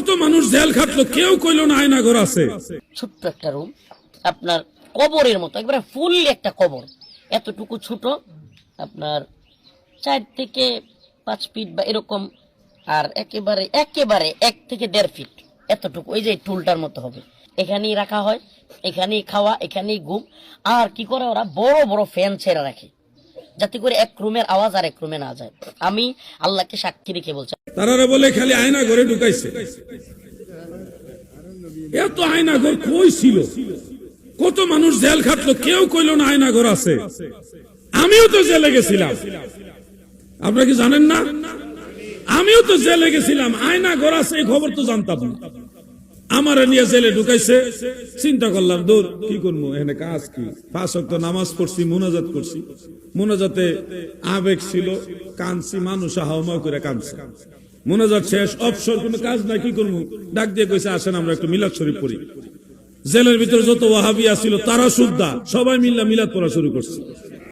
কত মানুষ জেল খাটলো, কেউ কইলো না আয়না ঘর আছে। ছোট্ট একটা রুম, আপনার কবরের মতো, একবারে ফুললি একটা কবর, এতটুকু ছোট, আপনার 4 থেকে 5 ফিট বা এরকম, আর একেবারে একেবারে 1 থেকে 1.5 ফিট এতটুকু, ওই যে টুলটার মতো হবে। এখানেই রাখা হয়, এখানেই খাওয়া, এখানেই ঘুম। আর কি করে ওরা বড় বড় ফ্যান ছেড়ে রাখে, যাতে করে এক রুমের আওয়াজ আর এক রুমে না যায়। আমি আল্লাহকে সাক্ষী রেখে বলছি, তারা বলে খালি আয়না ঘরে ঢুকাইছে। এত আয়না ঘর কই ছিল? কত মানুষ জেল খাটলো, কেউ কইলো না আয়না ঘর আছে। আমিও তো জেলে গেছিলাম, আপনারা কি জানেন না? আমিও তো জেলে গেছিলাম, আয়না ঘর আছে এই খবর তো জানতাম না। আমার নিয়ে জেলে ঢুকাইছে, চিন্তা করলাম দূর কি করবো, এখানে কাজ কি? 5 ওয়াক্ত নামাজ পড়ছি, মুনাজাত করছি, মুনাজাতে আবেগ ছিল, কাঁদছি, মানুষ হাওমাও করে কাঁদছে। মুনাজাত শেষ, অবসর কোনো কাজ নাই, কি করবো? ডাক দিয়ে কইছে আসেন আমরা একটু মিলাদ শরীফ পড়ি। জেলের ভিতরে যত ওয়াহাবি ছিল তারা সুদ্ধা সবাই মিল্লা মিলাদ পড়া শুরু করছে।